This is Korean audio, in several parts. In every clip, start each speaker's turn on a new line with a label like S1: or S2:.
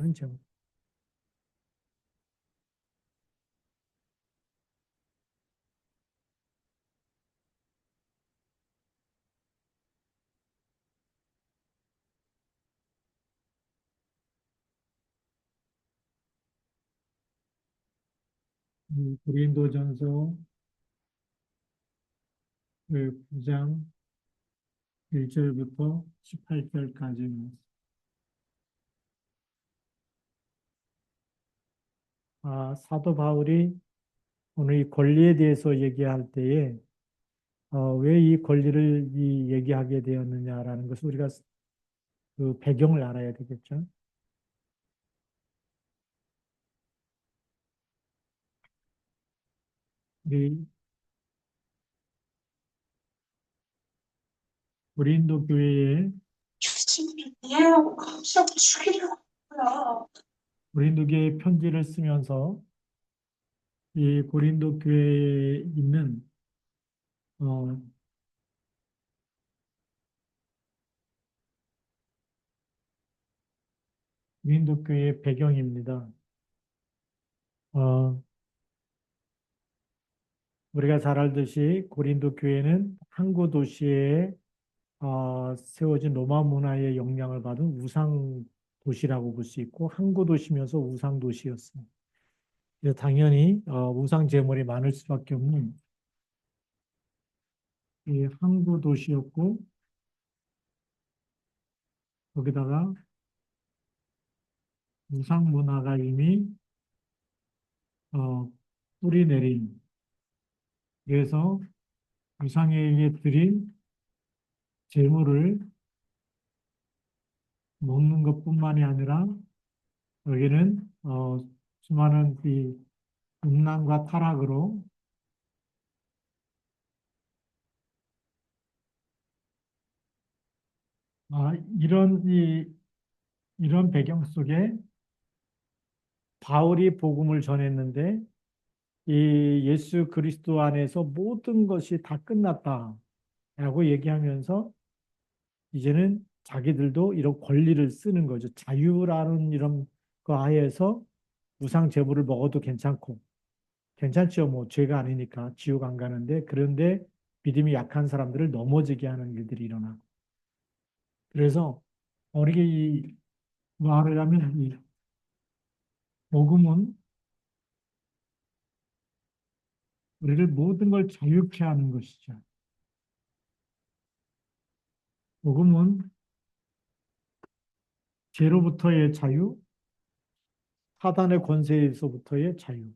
S1: 그런 제목. 고린도전서 9장 1절부터 18절까지. 사도 바울이 오늘 이 권리에 대해서 얘기할 때에 왜 이 권리를 얘기하게 되었느냐라는 것을 우리가 그 배경을 알아야 되겠죠. 우리 고린도 교회에 고린도 교회 편지를 쓰면서 이 고린도 교회에 있는 어, 고린도 교회의 배경입니다. 어, 우리가 잘 알듯이 고린도 교회는 항구 도시에 세워진 로마 문화의 영향을 받은 우상 도시라고 볼 수 있고 항구 도시면서 우상 도시였어요. 그래서 당연히 우상 제물이 많을 수밖에 없는 이 항구 도시였고 거기다가 우상 문화가 이미 어, 뿌리 내린 그래서 우상에게 드린 제물을 먹는 것뿐만이 아니라 여기는 수많은 이 음란과 타락으로 아, 이런 이런 배경 속에 바울이 복음을 전했는데 이 예수 그리스도 안에서 모든 것이 다 끝났다라고 얘기하면서 이제는 자기들도 이런 권리를 쓰는 거죠. 자유라는 이런 거 하에서 우상 제물을 먹어도 괜찮고 괜찮죠. 뭐 죄가 아니니까 지옥 안 가는데 그런데 믿음이 약한 사람들을 넘어지게 하는 일들이 일어나고 그래서 우리가 이 말을 하면 이 복음은 우리를 모든 걸 자유케 하는 것이죠. 복음은 죄로부터의 자유, 사단의 권세에서부터의 자유.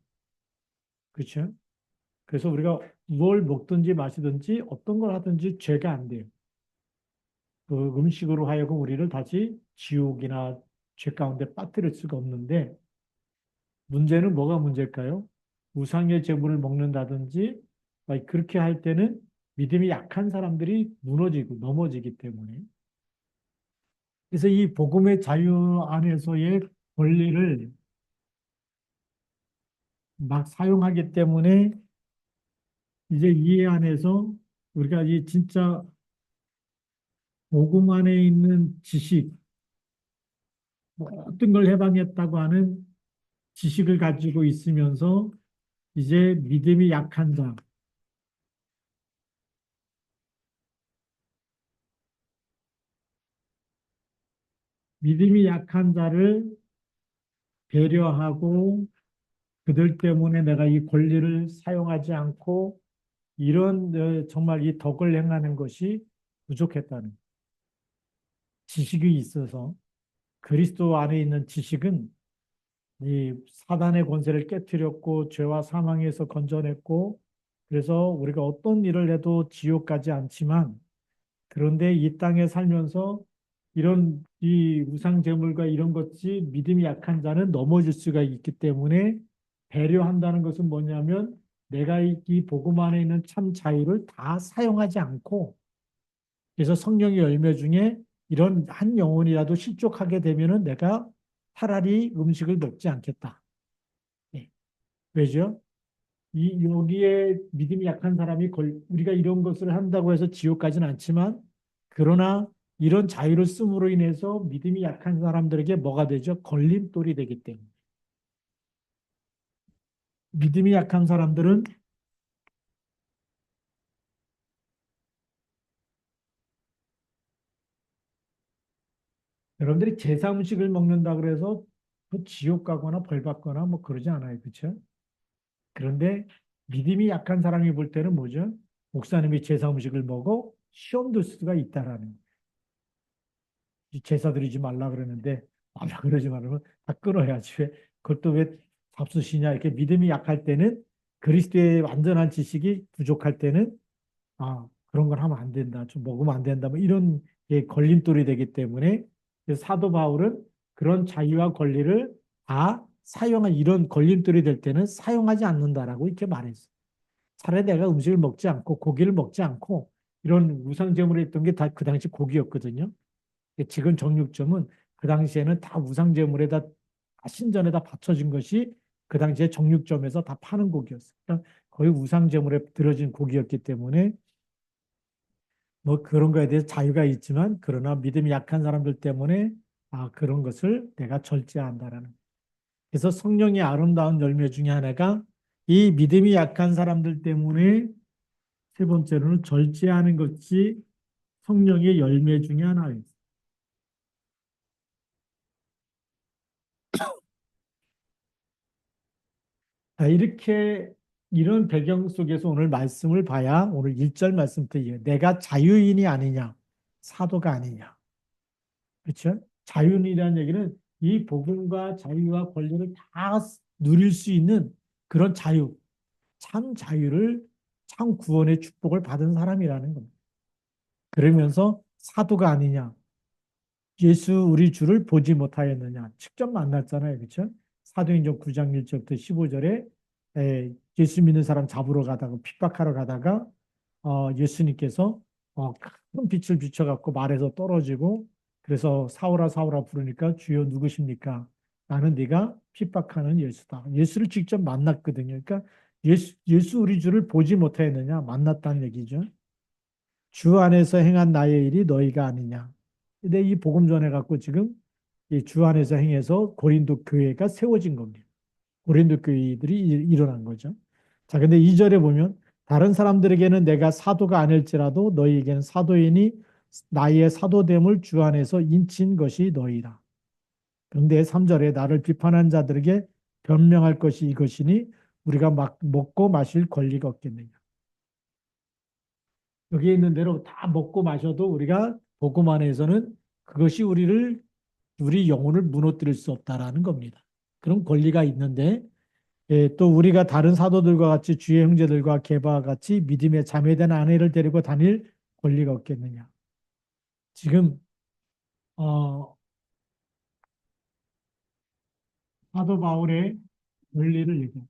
S1: 그렇죠? 그래서 우리가 뭘 먹든지 마시든지 어떤 걸 하든지 죄가 안 돼요. 그 음식으로 하여금 우리를 다시 지옥이나 죄 가운데 빠뜨릴 수가 없는데 문제는 뭐가 문제일까요? 우상의 제물을 먹는다든지 그렇게 할 때는 믿음이 약한 사람들이 무너지고 넘어지기 때문에 그래서 이 복음의 자유 안에서의 권리를 막 사용하기 때문에 이제 이 안에서 우리가 이 진짜 복음 안에 있는 지식, 모든 걸 해방했다고 하는 지식을 가지고 있으면서 이제 믿음이 약한 자, 믿음이 약한 자를 배려하고 그들 때문에 내가 이 권리를 사용하지 않고 이런 정말 이 덕을 행하는 것이 부족했다는 지식이 있어서 그리스도 안에 있는 지식은 이 사단의 권세를 깨뜨렸고 죄와 사망에서 건져냈고 그래서 우리가 어떤 일을 해도 지옥 가지 않지만 그런데 이 땅에 살면서 이런 이 우상 제물과 이런 것이 믿음이 약한 자는 넘어질 수가 있기 때문에 배려한다는 것은 뭐냐면 내가 이 복음 안에 있는 참 자유를 다 사용하지 않고 그래서 성령의 열매 중에 이런 한 영혼이라도 실족하게 되면은 내가 차라리 음식을 먹지 않겠다. 예. 왜죠? 이 여기에 믿음이 약한 사람이 우리가 이런 것을 한다고 해서 지옥 가진 않지만 그러나 이런 자유를 씀으로 인해서 믿음이 약한 사람들에게 뭐가 되죠? 걸림돌이 되기 때문에. 믿음이 약한 사람들은 여러분들이 제사 음식을 먹는다 그래서 그 지옥 가거나 벌 받거나 뭐 그러지 않아요. 그렇죠? 그런데 믿음이 약한 사람이 볼 때는 뭐죠? 목사님이 제사 음식을 먹어 시험 들 수가 있다라는 제사 드리지 말라 그러는데 말라 그러지 말으면 다 끊어야지. 왜 그것도 왜 잡수시냐? 이렇게 믿음이 약할 때는 그리스도의 완전한 지식이 부족할 때는 그런 걸 하면 안 된다. 좀 먹으면 안 된다. 뭐 이런 게 걸림돌이 되기 때문에 그래서 사도 바울은 그런 자유와 권리를 다 사용한 이런 걸림돌이 될 때는 사용하지 않는다라고 이렇게 말했어요. 차라리 내가 음식을 먹지 않고 고기를 먹지 않고 이런 우상제물에 있던 게 다 그 당시 고기였거든요. 지금 정육점은 그 당시에는 다 우상제물에다 신전에다 바쳐진 것이 그 당시에 정육점에서 다 파는 고기였어요. 그러니까 거의 우상제물에 들어진 고기였기 때문에 뭐 그런 거에 대해서 자유가 있지만 그러나 믿음이 약한 사람들 때문에 그런 것을 내가 절제한다라는. 그래서 성령의 아름다운 열매 중에 하나가 이 믿음이 약한 사람들 때문에 세 번째로는 절제하는 것이 성령의 열매 중에 하나예요. 이렇게 이런 배경 속에서 오늘 말씀을 봐야 오늘 1절 말씀부터 내가 자유인이 아니냐, 사도가 아니냐. 그렇죠? 자유인이라는 얘기는 이 복음과 자유와 권리를 다 누릴 수 있는 그런 자유, 참 자유를, 참 구원의 축복을 받은 사람이라는 겁니다. 그러면서 사도가 아니냐. 예수 우리 주를 보지 못하였느냐. 직접 만났잖아요. 그렇죠? 사도행전 9장 1절부터 15절에 예수 믿는 사람 잡으러 가다가 핍박하러 가다가 예수님께서 큰 빛을 비춰갖고 말에서 떨어지고 그래서 사울아 사울아 부르니까 주여 누구십니까? 나는 네가 핍박하는 예수다. 예수를 직접 만났거든요. 그러니까 예수 우리 주를 보지 못하였느냐 만났다는 얘기죠. 주 안에서 행한 나의 일이 너희가 아니냐. 근데 이 복음 전해갖고 지금 이 주 안에서 행해서 고린도 교회가 세워진 겁니다. 고린도 교회들이 일어난 거죠. 자, 근데 2절에 보면 다른 사람들에게는 내가 사도가 아닐지라도 너희에게는 사도이니 나의 사도됨을 주 안에서 인친 것이 너희라. 그런데 3절에 나를 비판한 자들에게 변명할 것이 이것이니 우리가 막 먹고 마실 권리가 없겠느냐. 여기에 있는 대로 다 먹고 마셔도 우리가 복음 안에서는 그것이 우리 영혼을 무너뜨릴 수 없다라는 겁니다. 그런 권리가 있는데 또 우리가 다른 사도들과 같이 주의 형제들과 게바와 같이 믿음에 자매된 아내를 데리고 다닐 권리가 없겠느냐. 지금 어, 사도 바울의 권리를 얘기합니다.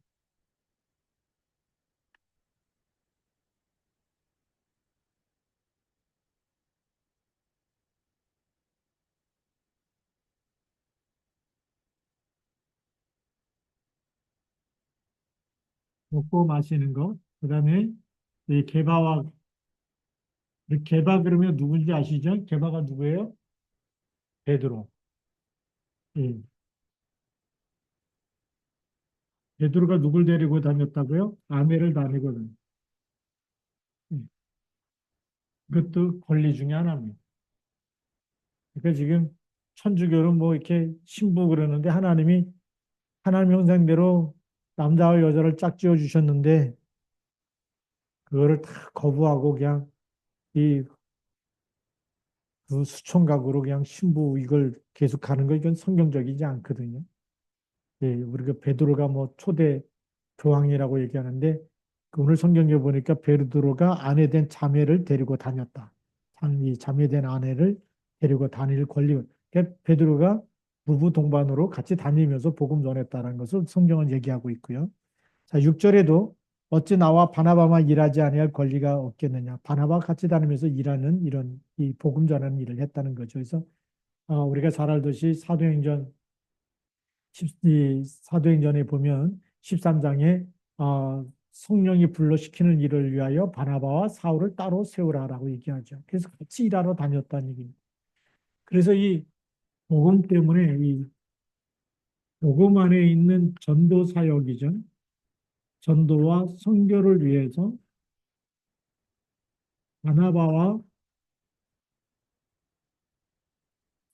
S1: 먹고 마시는 것, 그다음에 이 게바 그러면 누군지 아시죠? 게바가 누구예요? 베드로. 예. 베드로가 누굴 데리고 다녔다고요? 아내를 다니거든. 예. 그것도 권리 중에 하나입니다. 그러니까 지금 천주교는 뭐 이렇게 신부 그러는데 하나님 형상대로 남자와 여자를 짝지어 주셨는데 그거를 다 거부하고 그냥 이 그 수총각으로 그냥 신부 이걸 계속 가는 거 이건 성경적이지 않거든요. 예, 우리가 베드로가 뭐 초대 교황이라고 얘기하는데 그 오늘 성경에 보니까 베드로가 아내된 자매를 데리고 다녔다. 이 자매된 아내를 데리고 다닐 권리. 그러니까 베드로가 부부 동반으로 같이 다니면서 복음 전했다는 것을 성경은 얘기하고 있고요. 자, 6절에도 어찌 나와 바나바만 일하지 아니할 권리가 없겠느냐. 바나바 같이 다니면서 일하는 이런 이 복음 전하는 일을 했다는 거죠. 그래서 우리가 잘 알듯이 이 사도행전에 보면 13장에 성령이 불러시키는 일을 위하여 바나바와 사울을 따로 세우라라고 얘기하죠. 그래서 같이 일하러 다녔다는 얘기입니다. 그래서 이 복음 때문에 이 복음 안에 있는 전도 사역이죠. 전도와 선교를 위해서 바나바와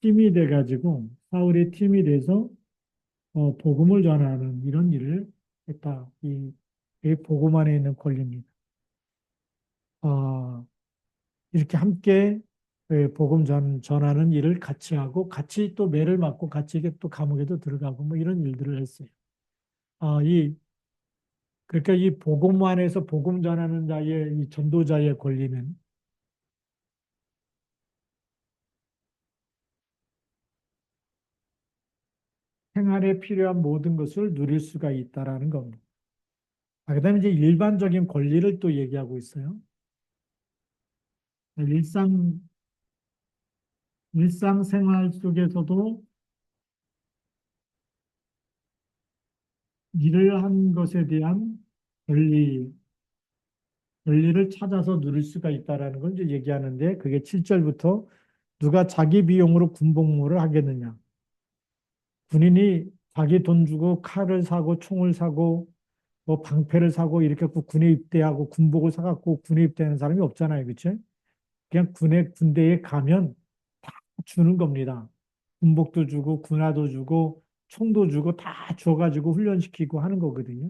S1: 팀이 돼가지고 사울의 팀이 돼서 복음을 전하는 이런 일을 했다. 이 복음 안에 있는 권리입니다. 아, 이렇게 함께 복음 전하는 일을 같이 하고 같이 또 매를 맞고 같이 이게 또 감옥에도 들어가고 뭐 이런 일들을 했어요. 아, 그러니까 이 복음 안에서 복음 전하는 자의 이 전도자의 권리는 생활에 필요한 모든 것을 누릴 수가 있다라는 겁니다. 그다음에 이제 일반적인 권리를 또 얘기하고 있어요. 일상 일상생활 속에서도 일을 한 것에 대한 권리, 권리를 찾아서 누릴 수가 있다라는 걸 이제 얘기하는데 그게 7절부터 누가 자기 비용으로 군복무를 하겠느냐. 군인이 자기 돈 주고 칼을 사고 총을 사고 뭐 방패를 사고 이렇게 군에 입대하고 군복을 사갖고 군에 입대하는 사람이 없잖아요. 그렇죠? 그냥 군대에 가면 다 주는 겁니다. 군복도 주고 군화도 주고 총도 주고 다 줘가지고 훈련시키고 하는 거거든요.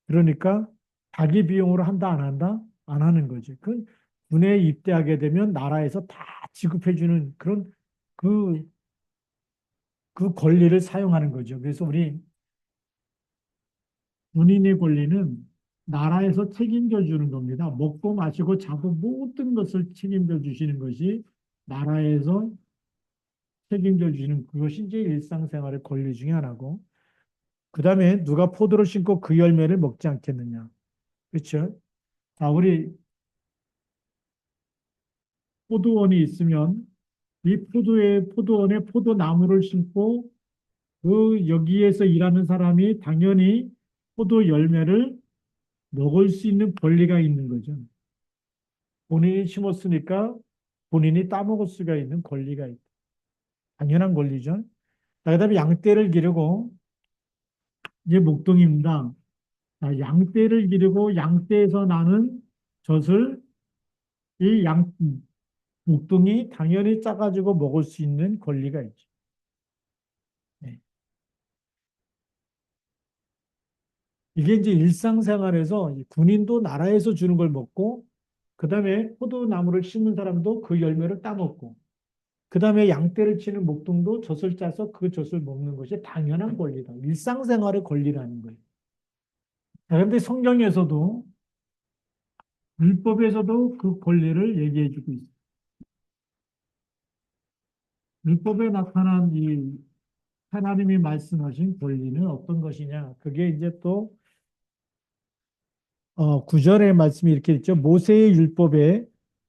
S1: 그러니까 자기 비용으로 한다 안 한다? 안 하는 거지. 그 군에 입대하게 되면 나라에서 다 지급해주는 그런 그, 그 권리를 사용하는 거죠. 그래서 우리 군인의 권리는 나라에서 책임져 주는 겁니다. 먹고 마시고 자고 모든 것을 책임져 주시는 것이 나라에서 책임져 주시는 그것이 이제 일상생활의 권리 중에 하나고 그 다음에 누가 포도를 심고 그 열매를 먹지 않겠느냐. 그렇죠? 자, 우리 포도원이 있으면 이 포도원에 포도나무를 심고 그 여기에서 일하는 사람이 당연히 포도 열매를 먹을 수 있는 권리가 있는 거죠. 본인이 심었으니까 본인이 따먹을 수가 있는 권리가 있다. 당연한 권리죠. 자, 그다음에 양떼를 기르고 이제 목동입니다. 자, 양떼를 기르고 양떼에서 나는 젖을 이 목동이 당연히 짜가지고 먹을 수 있는 권리가 있죠. 네. 이게 이제 일상생활에서 이 군인도 나라에서 주는 걸 먹고, 그 다음에 포도나무를 심은 사람도 그 열매를 따먹고, 그 다음에 양떼를 치는 목동도 젖을 짜서 그 젖을 먹는 것이 당연한 권리다. 일상생활의 권리라는 거예요. 그런데 성경에서도, 율법에서도 그 권리를 얘기해 주고 있어요. 율법에 나타난 이 하나님이 말씀하신 권리는 어떤 것이냐? 그게 이제 또 9절의 말씀이 이렇게 있죠. 모세의 율법에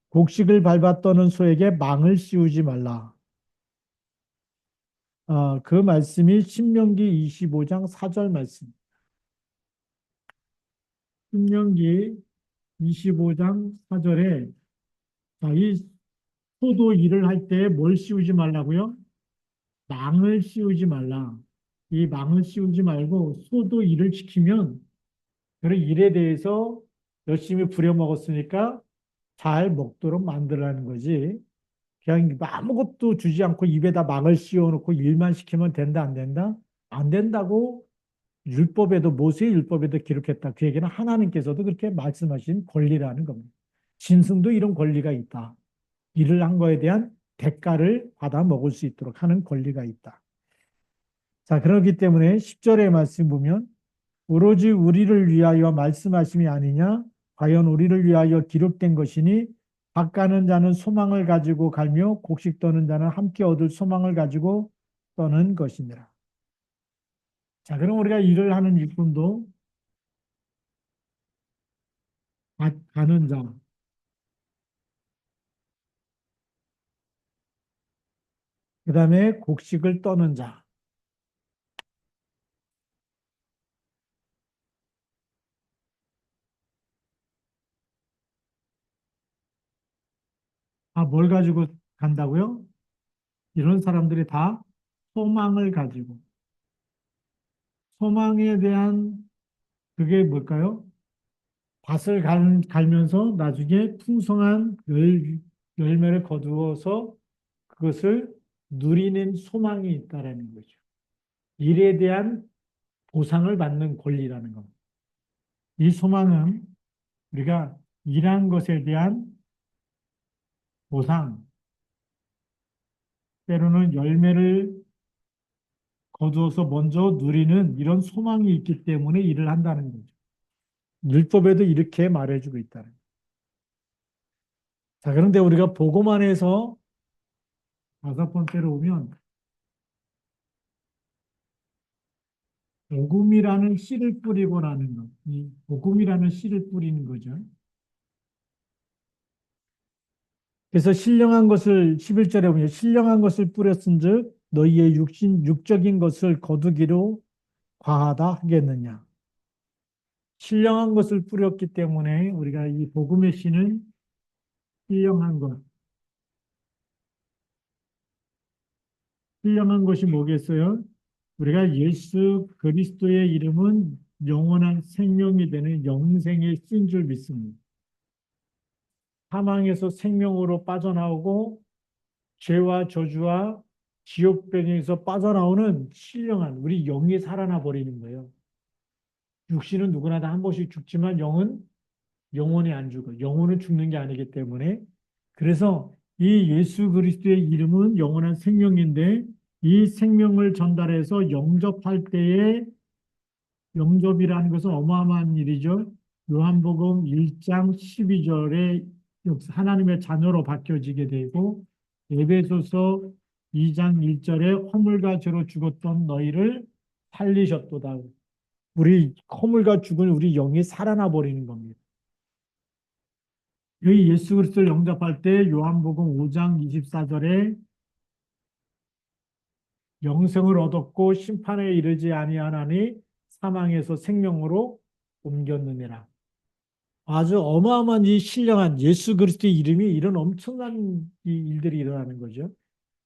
S1: 곡식을 밟아 떠는 소에게 망을 씌우지 말라. 그 말씀이 신명기 25장 4절 말씀. 신명기 25장 4절에 이 소도 일을 할 때 뭘 씌우지 말라고요? 망을 씌우지 말라. 이 망을 씌우지 말고 소도 일을 시키면 그 일에 대해서 열심히 부려먹었으니까 잘 먹도록 만들라는 거지. 그냥 아무것도 주지 않고 입에다 막을 씌워놓고 일만 시키면 된다, 안 된다? 안 된다고 율법에도, 모세의 율법에도 기록했다. 그 얘기는 하나님께서도 그렇게 말씀하신 권리라는 겁니다. 짐승도 이런 권리가 있다. 일을 한 거에 대한 대가를 받아 먹을 수 있도록 하는 권리가 있다. 자, 그렇기 때문에 10절의 말씀 보면 오로지 우리를 위하여 말씀하심이 아니냐? 과연 우리를 위하여 기록된 것이니 밭 가는 자는 소망을 가지고 갈며 곡식 떠는 자는 함께 얻을 소망을 가지고 떠는 것이니라. 자, 그럼 우리가 일을 하는 일꾼도 밭 가는 자, 그 다음에 곡식을 떠는 자. 뭘 가지고 간다고요? 이런 사람들이 다 소망을 가지고 소망에 대한 그게 뭘까요? 밭을 갈면서 나중에 풍성한 열매를 거두어서 그것을 누리는 소망이 있다라는 거죠. 일에 대한 보상을 받는 권리라는 겁니다. 이 소망은 우리가 일한 것에 대한 보상, 때로는 열매를 거두어서 먼저 누리는 이런 소망이 있기 때문에 일을 한다는 거죠. 율법에도 이렇게 말해주고 있다는 거죠. 자, 그런데 우리가 복음 안에서 다섯 번째로 오면 복음이라는 씨를 뿌리고라는 것. 이 복음이라는 씨를 뿌리는 거죠. 그래서 신령한 것을 11절에 보면 신령한 것을 뿌렸은즉 너희의 육적인 것을 거두기로 과하다 하겠느냐. 신령한 것을 뿌렸기 때문에 우리가 이 복음의 씨는 신령한 것. 신령한 것이 뭐겠어요? 우리가 예수 그리스도의 이름은 영원한 생명이 되는 영생의 씨인 줄 믿습니다. 사망에서 생명으로 빠져나오고 죄와 저주와 지옥변에서 빠져나오는 신령한 우리 영이 살아나 버리는 거예요. 육신은 누구나 다 한 번씩 죽지만 영은 영원히 안 죽어. 영혼은 죽는 게 아니기 때문에 그래서 이 예수 그리스도의 이름은 영원한 생명인데 이 생명을 전달해서 영접할 때에 영접이라는 것은 어마어마한 일이죠. 요한복음 1장 12절에 하나님의 자녀로 바뀌어지게 되고 에베소서 2장 1절에 허물과 죄로 죽었던 너희를 살리셨도다. 우리 허물과 죽은 우리 영이 살아나 버리는 겁니다. 이 예수 그리스도를 영접할 때 요한복음 5장 24절에 영생을 얻었고 심판에 이르지 아니하나니 사망에서 생명으로 옮겼느니라. 아주 어마어마한 이 신령한 예수 그리스도의 이름이 이런 엄청난 이 일들이 일어나는 거죠.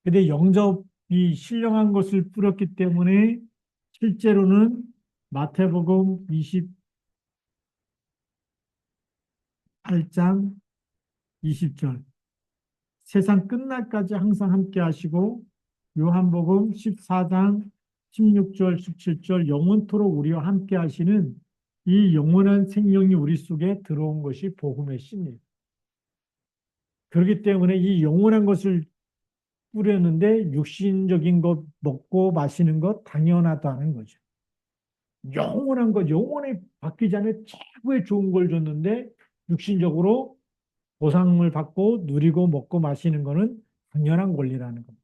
S1: 근데 영접이 신령한 것을 뿌렸기 때문에 실제로는 마태복음 28장 20절 세상 끝날까지 항상 함께 하시고 요한복음 14장 16절 17절 영원토록 우리와 함께 하시는 이 영원한 생명이 우리 속에 들어온 것이 복음의 씨입니다. 그렇기 때문에 이 영원한 것을 뿌렸는데 육신적인 것 먹고 마시는 것 당연하다는 거죠. 영원한 것, 영원히 바뀌지 않은 최고의 좋은 걸 줬는데 육신적으로 보상을 받고 누리고 먹고 마시는 것은 당연한 권리라는 겁니다.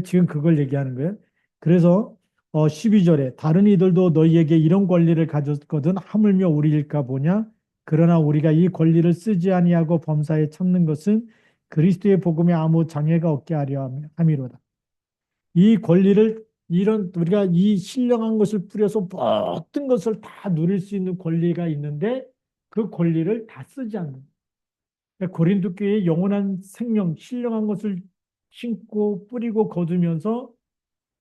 S1: 지금 그걸 얘기하는 거예요. 그래서 12절에 다른 이들도 너희에게 이런 권리를 가졌거든 하물며 우리일까 보냐. 그러나 우리가 이 권리를 쓰지 아니하고 범사에 참는 것은 그리스도의 복음에 아무 장애가 없게 하려 함이로다. 이 권리를 이런 우리가 이 신령한 것을 뿌려서 모든 것을 다 누릴 수 있는 권리가 있는데 그 권리를 다 쓰지 않는. 고린도 교회의 영원한 생명, 신령한 것을 심고 뿌리고 거두면서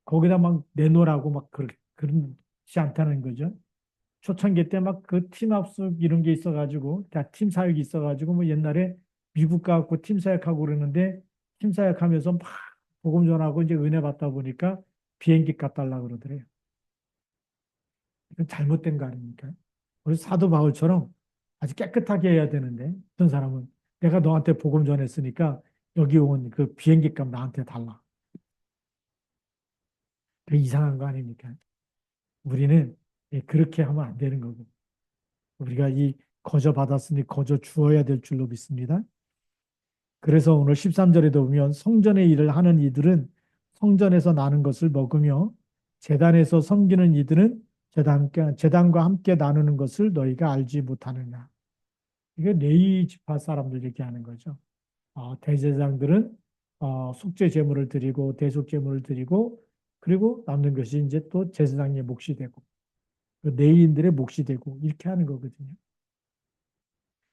S1: 거기다 막 내놓으라고 막 그렇지 않다는 거죠. 초창기 때 막 그 팀합숙 이런 게 있어가지고 다 팀 사역이 있어가지고 뭐 옛날에 미국 가고 팀 사역하고 그러는데 팀 사역하면서 막 복음 전하고 이제 은혜 받다 보니까 비행기 값 달라 그러더래요. 이건 잘못된 거 아닙니까? 우리 사도 바울처럼 아주 깨끗하게 해야 되는데 어떤 사람은 내가 너한테 복음 전했으니까 여기 온 그 비행기 값 나한테 달라. 그 이상한 거 아닙니까? 우리는 그렇게 하면 안 되는 거고 우리가 이 거저 받았으니 거저 주어야 될 줄로 믿습니다. 그래서 오늘 13절에도 보면 성전의 일을 하는 이들은 성전에서 나는 것을 먹으며 제단에서 섬기는 이들은 제단과 함께 나누는 것을 너희가 알지 못하느냐. 이게 레위 지파 사람들 얘기하는 거죠. 대제사장들은 속죄 제물을 드리고 대속 제물을 드리고 그리고 남는 것이 이제 또 제사장의 몫이 되고 그 레위인들의 몫이 되고 이렇게 하는 거거든요.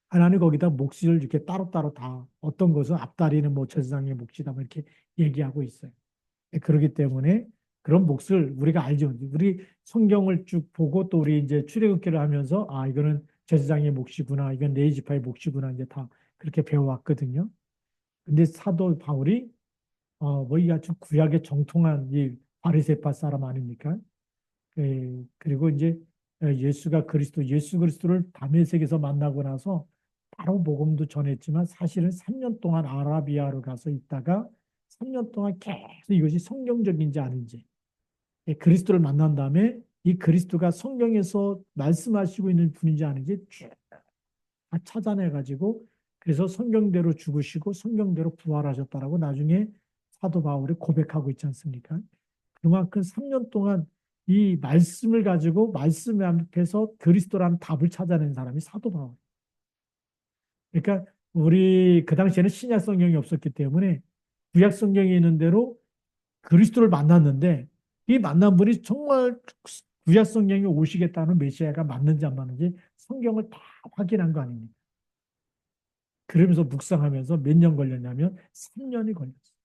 S1: 하나님 거기다 몫을 이렇게 따로따로 다 어떤 것은 앞다리는 뭐 제사장의 몫이다 뭐 이렇게 얘기하고 있어요. 그렇기 때문에 그런 몫을 우리가 알죠. 우리 성경을 쭉 보고 또 우리 이제 출애굽기를 하면서 아 이거는 제사장의 몫이구나, 이건 레위 지파의 몫이구나 이제 다 그렇게 배워왔거든요. 근데 사도 바울이 뭐 이 아주 구약의 정통한 이 바리새파 사람 아닙니까? 그리고 이제 예수가 그리스도, 예수 그리스도를 다메섹에서 만나고 나서 바로 복음도 전했지만 사실은 3년 동안 아라비아로 가서 있다가 3년 동안 계속 이것이 성경적인지 아닌지 그리스도를 만난 다음에 이 그리스도가 성경에서 말씀하시고 있는 분인지 아닌지 쭉 다 찾아내가지고 그래서 성경대로 죽으시고 성경대로 부활하셨다라고 나중에 사도 바울이 고백하고 있지 않습니까? 그만큼 3년 동안 이 말씀을 가지고 말씀 앞에서 그리스도라는 답을 찾아낸 사람이 사도 바울. 그러니까 우리 그 당시에는 신약 성경이 없었기 때문에 구약 성경에 있는 대로 그리스도를 만났는데 이 만난 분이 정말 구약 성경에 오시겠다는 메시아가 맞는지 안 맞는지 성경을 다 확인한 거 아닙니까? 그러면서 묵상하면서 몇 년 걸렸냐면 3년이 걸렸어요.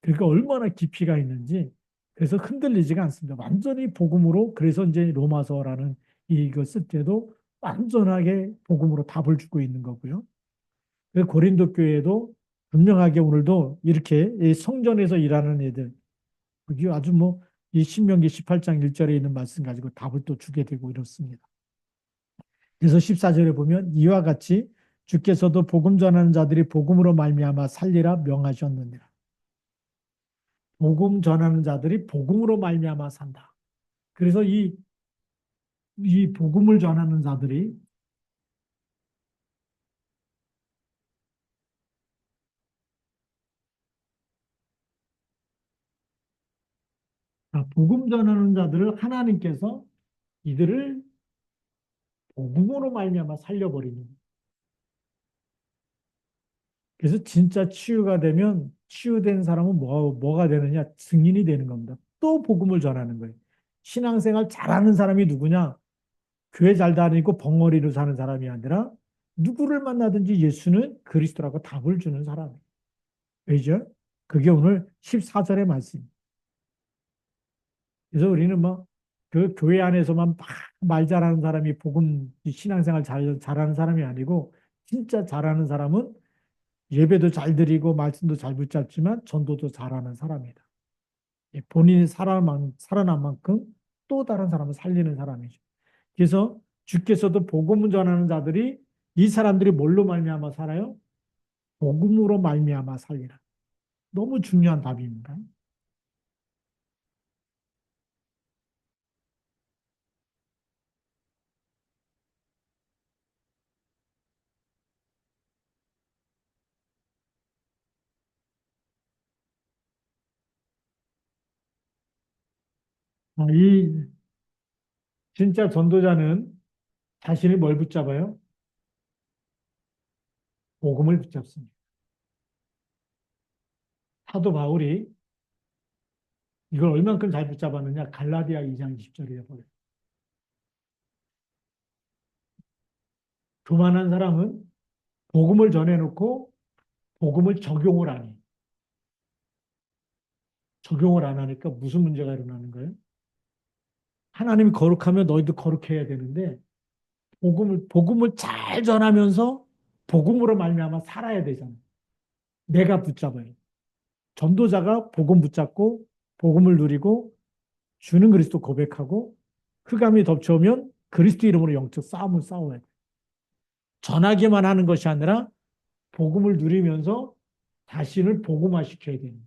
S1: 그러니까 얼마나 깊이가 있는지 그래서 흔들리지가 않습니다. 완전히 복음으로 그래서 이제 로마서라는 이거 쓸 때도 완전하게 복음으로 답을 주고 있는 거고요. 그 고린도 교회도 분명하게 오늘도 이렇게 이 성전에서 일하는 애들 그게 아주 뭐 이 신명기 18장 1절에 있는 말씀 가지고 답을 또 주게 되고 이렇습니다. 그래서 14절에 보면 이와 같이 주께서도 복음 전하는 자들이 복음으로 말미암아 살리라 명하셨느니라. 복음 전하는 자들이 복음으로 말미암아 산다. 그래서 이 복음을 전하는 자들이 복음 전하는 자들을 하나님께서 이들을 복음으로 말미암아 살려버리는 거예요. 그래서 진짜 치유가 되면 치유된 사람은 뭐가 되느냐? 증인이 되는 겁니다. 또 복음을 전하는 거예요. 신앙생활 잘하는 사람이 누구냐? 교회 잘 다니고 벙어리로 사는 사람이 아니라 누구를 만나든지 예수는 그리스도라고 답을 주는 사람이에요. 왜죠? 그게 오늘 14절의 말씀입니다. 그래서 우리는 뭐 그 교회 안에서만 막 말 잘하는 사람이 복음 신앙생활 잘하는 사람이 아니고 진짜 잘하는 사람은 예배도 잘 드리고 말씀도 잘 붙잡지만 전도도 잘하는 사람이다. 본인이 살아난 만큼 또 다른 사람을 살리는 사람이죠. 그래서 주께서도 복음을 전하는 자들이 이 사람들이 뭘로 말미암아 살아요? 복음으로 말미암아 살리라. 너무 중요한 답입니다. 이 진짜 전도자는 자신이 뭘 붙잡아요? 복음을 붙잡습니다. 사도 바울이 이걸 얼만큼 잘 붙잡았느냐? 갈라디아 2장 20절에 보여요. 교만한 사람은 복음을 전해놓고 복음을 적용을 안 해. 적용을 안 하니까 무슨 문제가 일어나는 거예요? 하나님이 거룩하면 너희도 거룩해야 되는데 복음을 잘 전하면서 복음으로 말미암아 살아야 되잖아. 내가 붙잡아요. 전도자가 복음 붙잡고 복음을 누리고 주는 그리스도 고백하고 흑암이 덮쳐오면 그리스도 이름으로 영적 싸움을 싸워야 돼. 전하기만 하는 것이 아니라 복음을 누리면서 자신을 복음화시켜야 되는.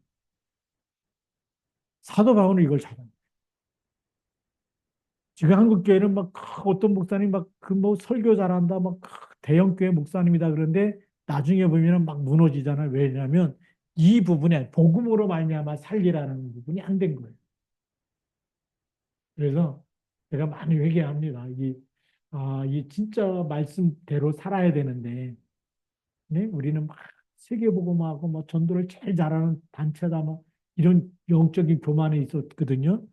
S1: 사도 바울은 이걸 잘합니다. 지금 한국 교회는 막 어떤 목사님 막 그 뭐 설교 잘한다 막 대형 교회 목사님이다 그런데 나중에 보면은 막 무너지잖아요. 왜냐하면 이 부분에 복음으로 말미암아 살리라는 부분이 안 된 거예요. 그래서 제가 많이 회개합니다. 이 진짜 말씀대로 살아야 되는데, 네? 우리는 막 세계복음하고 뭐 전도를 제일 잘하는 단체다 뭐 이런 영적인 교만이 있었거든요.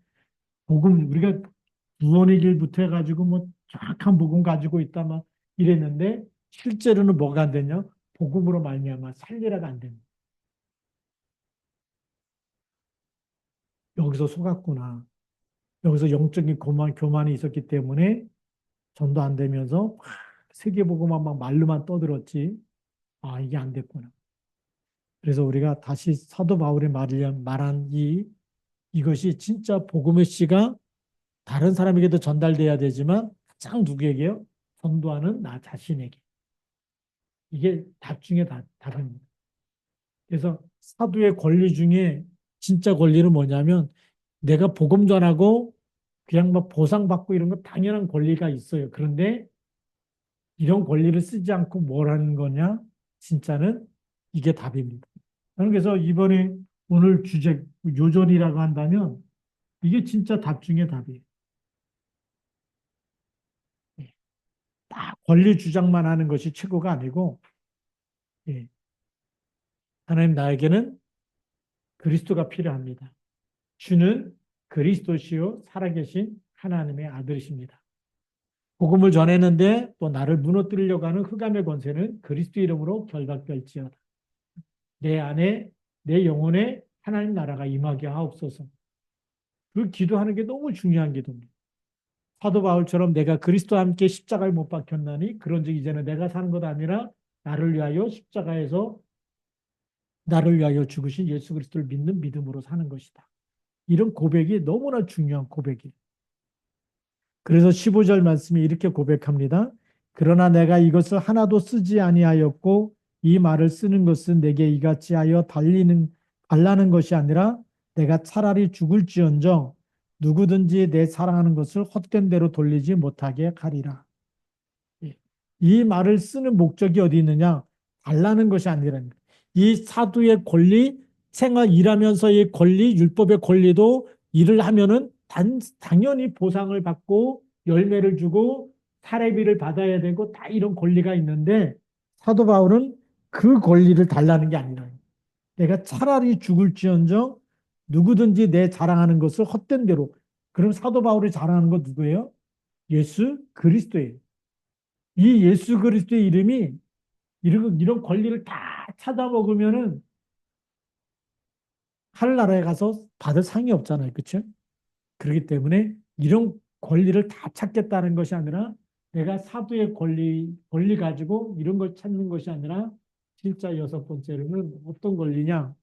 S1: 복음 우리가 구원의 길부터 해가지고 뭐 정확한 복음 가지고 있다 막 이랬는데 실제로는 뭐가 안 되냐? 복음으로 말미암아 살리라가 안 됩니다. 여기서 속았구나. 여기서 영적인 교만이 있었기 때문에 전도 안 되면서 막 세계복음만 막 말로만 떠들었지. 아, 이게 안 됐구나. 그래서 우리가 다시 사도 바울이 말한 이것이 진짜 복음의 씨가 다른 사람에게도 전달돼야 되지만 가장 누구에게요? 전도하는 나 자신에게. 이게 답 중에 답입니다. 그래서 사도의 권리 중에 진짜 권리는 뭐냐면 내가 복음 전하고 그냥 막 보상받고 이런 거 당연한 권리가 있어요. 그런데 이런 권리를 쓰지 않고 뭘 하는 거냐? 진짜는 이게 답입니다. 저는 그래서 이번에 오늘 주제 요전이라고 한다면 이게 진짜 답 중에 답이에요. 예. 딱 권리 주장만 하는 것이 최고가 아니고 예. 하나님 나에게는 그리스도가 필요합니다. 주는 그리스도시요 살아계신 하나님의 아들이십니다. 복음을 전했는데 또 나를 무너뜨리려고 하는 흑암의 권세는 그리스도 이름으로 결박될지어다. 내 안에 내 영혼에 하나님 나라가 임하게 하옵소서. 그 기도하는 게 너무 중요한 기도입니다. 사도 바울처럼 내가 그리스도와 함께 십자가에 못 박혔나니 그런즉 이제는 내가 사는 것 아니라 나를 위하여 십자가에서 나를 위하여 죽으신 예수 그리스도를 믿는 믿음으로 사는 것이다. 이런 고백이 너무나 중요한 고백이에요. 그래서 15절 말씀이 이렇게 고백합니다. 그러나 내가 이것을 하나도 쓰지 아니하였고 이 말을 쓰는 것은 내게 이같이 하여 달라는 것이 아니라 내가 차라리 죽을지언정 누구든지 내 사랑하는 것을 헛된 대로 돌리지 못하게 하리라. 예. 이 말을 쓰는 목적이 어디 있느냐? 달라는 것이 아니라는 거예요. 이 사도의 권리, 생활 일하면서의 권리, 율법의 권리도 일을 하면은 당연히 보상을 받고 열매를 주고 사례비를 받아야 되고 다 이런 권리가 있는데 사도 바울은 그 권리를 달라는 게 아니라 내가 차라리 죽을지언정 누구든지 내 자랑하는 것을 헛된 대로. 그럼 사도 바울이 자랑하는 건 누구예요? 예수 그리스도예요. 이 예수 그리스도의 이름이 이런 권리를 다 찾아먹으면은 하늘나라에 가서 받을 상이 없잖아요. 그렇죠? 그렇기 때문에 이런 권리를 다 찾겠다는 것이 아니라 내가 사도의 권리 가지고 이런 걸 찾는 것이 아니라 진짜 여섯 번째로는 어떤 권리냐?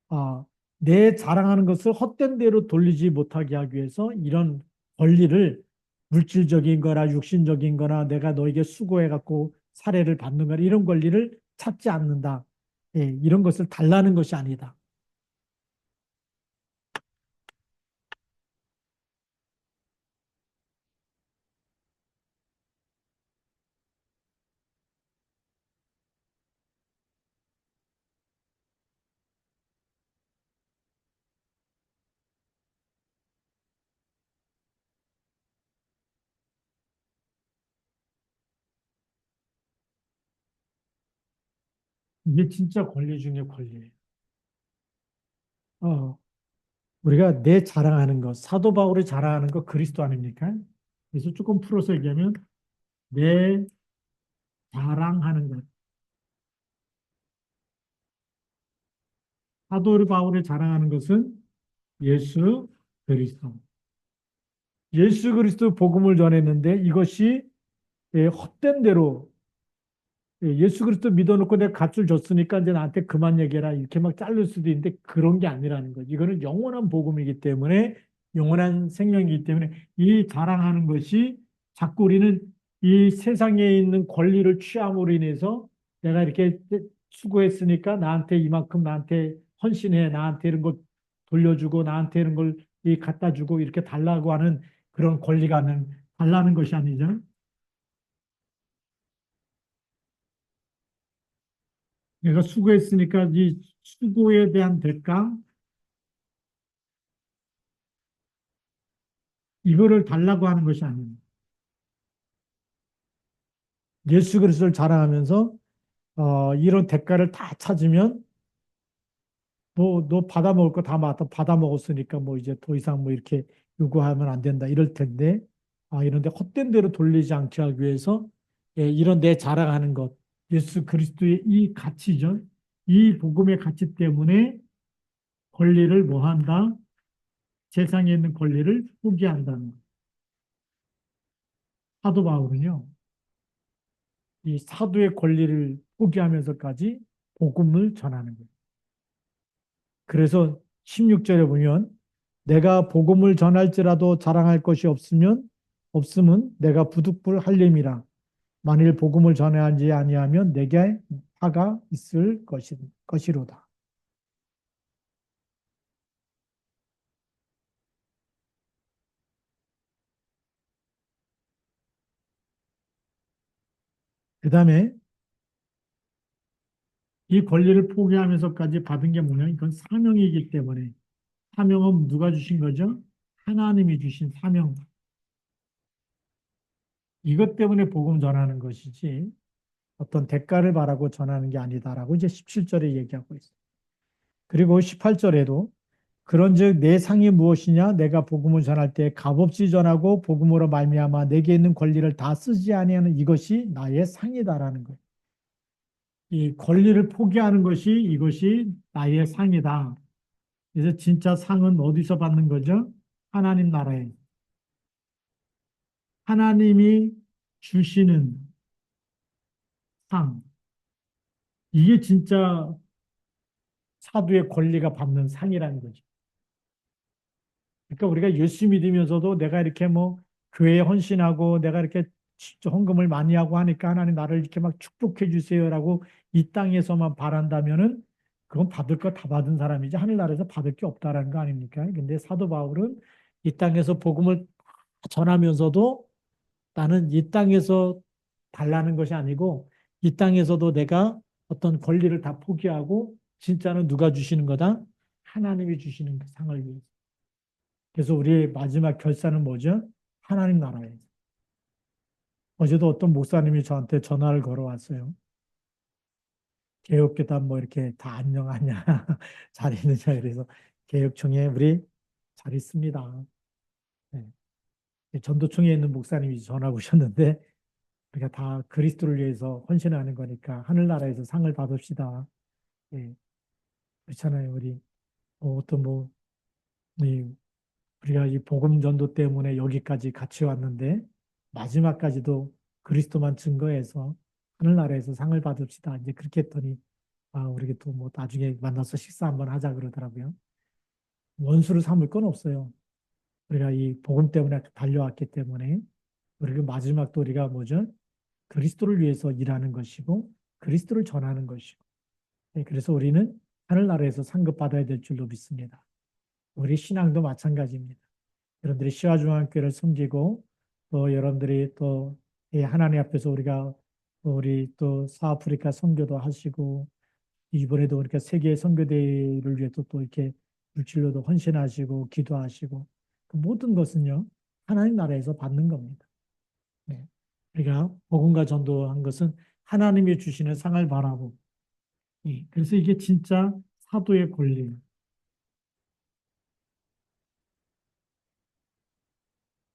S1: 아, 내 자랑하는 것을 헛된 대로 돌리지 못하게 하기 위해서 이런 권리를 물질적인 거나 육신적인 거나 내가 너에게 수고해 갖고 사례를 받는 거나 이런 권리를 찾지 않는다. 예, 이런 것을 달라는 것이 아니다. 이게 진짜 권리 중에 권리예요. 어, 우리가 내 자랑하는 것, 사도 바울이 자랑하는 것 그리스도 아닙니까? 그래서 조금 풀어서 얘기하면 내 자랑하는 것. 사도 바울이 자랑하는 것은 예수 그리스도. 예수 그리스도 복음을 전했는데 이것이 헛된 대로 예수 그리스도 믿어놓고 내가 값을 줬으니까 이제 나한테 그만 얘기해라 이렇게 막 자를 수도 있는데 그런 게 아니라는 거죠. 이거는 영원한 복음이기 때문에 영원한 생명이기 때문에 이 자랑하는 것이 자꾸 우리는 이 세상에 있는 권리를 취함으로 인해서 내가 이렇게 수고했으니까 나한테 이만큼 나한테 헌신해 나한테 이런 걸 돌려주고 나한테 이런 걸 갖다 주고 이렇게 달라고 하는 그런 권리가 달라는 것이 아니죠. 내가 수고했으니까 이 수고에 대한 대가 이거를 달라고 하는 것이 아닙니다. 예수 그리스도를 자랑하면서 이런 대가를 다 찾으면 뭐 너 받아 먹을 거 다 받아 먹었으니까 뭐 이제 더 이상 뭐 이렇게 요구하면 안 된다 이럴 텐데 이런데 헛된 대로 돌리지 않게 하기 위해서 예, 이런 내 자랑하는 것, 예수 그리스도의 이 가치죠. 이 복음의 가치 때문에 권리를 뭐 한다? 세상에 있는 권리를 포기한다는 것. 사도 바울은요, 이 사도의 권리를 포기하면서까지 복음을 전하는 거예요. 그래서 16절에 보면 내가 복음을 전할지라도 자랑할 것이 없으면 내가 부득불 할림이라. 만일 복음을 전하지 아니하면 내게 화가 있을 것이로다. 그 다음에 이 권리를 포기하면서까지 받은 게 뭐냐? 이건 사명이기 때문에. 사명은 누가 주신 거죠? 하나님이 주신 사명. 이것 때문에 복음 전하는 것이지 어떤 대가를 바라고 전하는 게 아니다라고 이제 17절에 얘기하고 있어요. 그리고 18절에도 그런즉 내 상이 무엇이냐? 내가 복음을 전할 때 값없이 전하고 복음으로 말미암아 내게 있는 권리를 다 쓰지 아니하는 이것이 나의 상이다라는 거예요. 이 권리를 포기하는 것이 이것이 나의 상이다. 그래서 진짜 상은 어디서 받는 거죠? 하나님 나라에. 하나님이 주시는 상. 이게 진짜 사도의 권리가 받는 상이라는 거죠. 그러니까 우리가 예수 믿으면서도 내가 이렇게 뭐 교회에 헌신하고 내가 이렇게 헌금을 많이 하고 하니까 하나님 나를 이렇게 막 축복해 주세요라고 이 땅에서만 바란다면은 그건 받을 거 다 받은 사람이지 하늘나라에서 받을 게 없다라는 거 아닙니까? 근데 사도 바울은 이 땅에서 복음을 전하면서도 나는 이 땅에서 달라는 것이 아니고 이 땅에서도 내가 어떤 권리를 다 포기하고 진짜는 누가 주시는 거다? 하나님이 주시는 그 상을 위해서. 그래서 우리의 마지막 결산은 뭐죠? 하나님 나라에. 어제도 어떤 목사님이 저한테 전화를 걸어왔어요. 개혁교단 뭐 이렇게 다 안녕하냐, 잘 있느냐. 그래서 개혁총회 우리 잘 있습니다. 네. 전도총회에 있는 목사님이 전화 오셨는데 우리가 다 그리스도를 위해서 헌신하는 거니까 하늘나라에서 상을 받읍시다. 예, 그렇잖아요. 우리 어떤 뭐 이 우리가 이 복음 전도 때문에 여기까지 같이 왔는데 마지막까지도 그리스도만 증거해서 하늘나라에서 상을 받읍시다. 이제 그렇게 했더니 우리 또 뭐 나중에 만나서 식사 한번 하자 그러더라고요. 원수를 삼을 건 없어요. 우리가 이 복음 때문에 달려왔기 때문에 우리가 마지막도 우리가 뭐죠? 그리스도를 위해서 일하는 것이고 그리스도를 전하는 것이고 그래서 우리는 하늘나라에서 상급받아야 될 줄로 믿습니다. 우리 신앙도 마찬가지입니다. 여러분들이 시화중앙교회를 섬기고 또 여러분들이 또 하나님 앞에서 우리가 또 우리 또 사아프리카 선교도 하시고 이번에도 이렇게 세계 선교대회를 위해서 또 이렇게 물질로도 헌신하시고 기도하시고 그 모든 것은요 하나님 나라에서 받는 겁니다. 네. 우리가 복음과 전도한 것은 하나님이 주시는 상을 바라고 그래서 이게 진짜 사도의 권리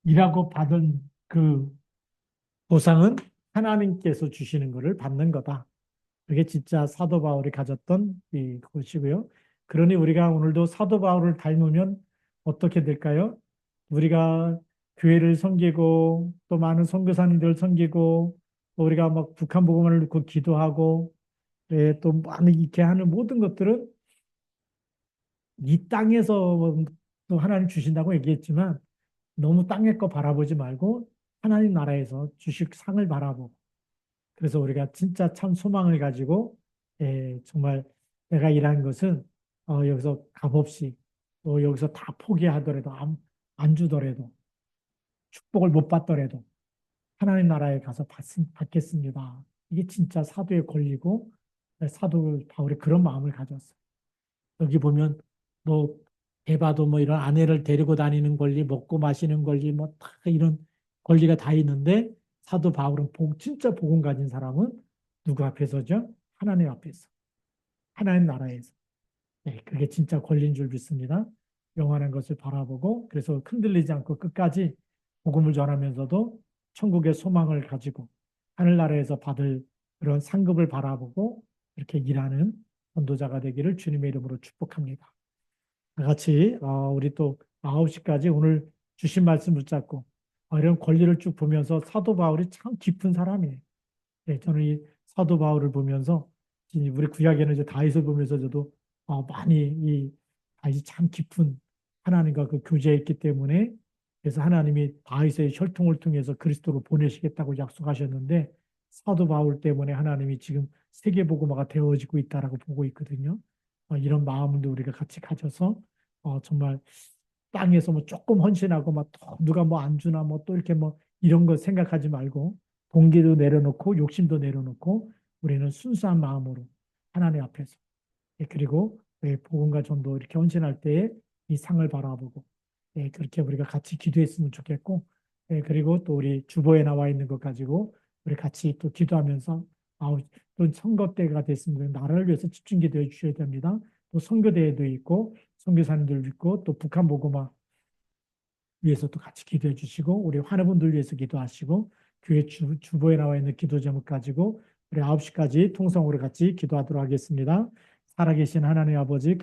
S1: 이라고 받은 그 보상은 하나님께서 주시는 것을 받는 거다. 그게 진짜 사도 바울이 가졌던 이 것이고요. 그러니 우리가 오늘도 사도 바울을 닮으면 어떻게 될까요? 우리가 교회를 섬기고 또 많은 선교사님들을 섬기고 또 우리가 막 북한 복음을 놓고 기도하고 또 많은 이렇게 하는 모든 것들은 이 땅에서 또 하나님 주신다고 얘기했지만 너무 땅의 거 바라보지 말고 하나님 나라에서 주식 상을 바라보고 그래서 우리가 진짜 참 소망을 가지고 정말 내가 일한 것은 여기서 값없이 또 여기서 다 포기하더라도 안 주더라도 축복을 못 받더라도 하나님 나라에 가서 받겠습니다. 이게 진짜 사도의 권리고 사도 바울이 그런 마음을 가졌어요. 여기 보면 뭐 에바도 뭐 이런 아내를 데리고 다니는 권리, 먹고 마시는 권리, 뭐 다 이런 권리가 다 있는데 사도 바울은 진짜 복음 가진 사람은 누구 앞에서죠? 하나님 앞에서, 하나님 나라에서. 네, 그게 진짜 권리인 줄 믿습니다. 영원한 것을 바라보고 그래서 흔들리지 않고 끝까지 복음을 전하면서도 천국의 소망을 가지고 하늘나라에서 받을 그런 상급을 바라보고 이렇게 일하는 전도자가 되기를 주님의 이름으로 축복합니다. 다 같이 우리 또 9시까지 오늘 주신 말씀 붙잡고 이런 권리를 쭉 보면서 사도 바울이 참 깊은 사람이에요. 예, 저는 이 사도 바울을 보면서 우리 구약에는 이제 다윗을 보면서 저도 많이 이 다윗이 참 깊은 하나님과 그 교제했기 때문에 그래서 하나님이 다윗의 혈통을 통해서 그리스도로 보내시겠다고 약속하셨는데 사도 바울 때문에 하나님이 지금 세계복음화가 되어지고 있다라고 보고 있거든요. 이런 마음도 우리가 같이 가져서 정말 땅에서 뭐 조금 헌신하고 막 또 누가 뭐 안 주나 뭐 또 이렇게 뭐 이런 거 생각하지 말고 동기도 내려놓고 욕심도 내려놓고 우리는 순수한 마음으로 하나님 앞에서 그리고 복음과 전도 이렇게 헌신할 때에 이 상을 바라보고 그렇게 우리가 같이 기도했으면 좋겠고 그리고 또 우리 주보에 나와 있는 것 가지고 우리 같이 또 기도하면서 또 선거 때가 됐으면 나라를 위해서 집중 기도해 주셔야 됩니다. 또 선교대회도 있고 선교사님들 있고 또 북한 복음화 위해서 또 같이 기도해 주시고 우리 환우분들 위해서 기도하시고 교회 주보에 나와 있는 기도 제목 가지고 우리 9시까지 통성으로 같이 기도하도록 하겠습니다. 살아계신 하나님 아버지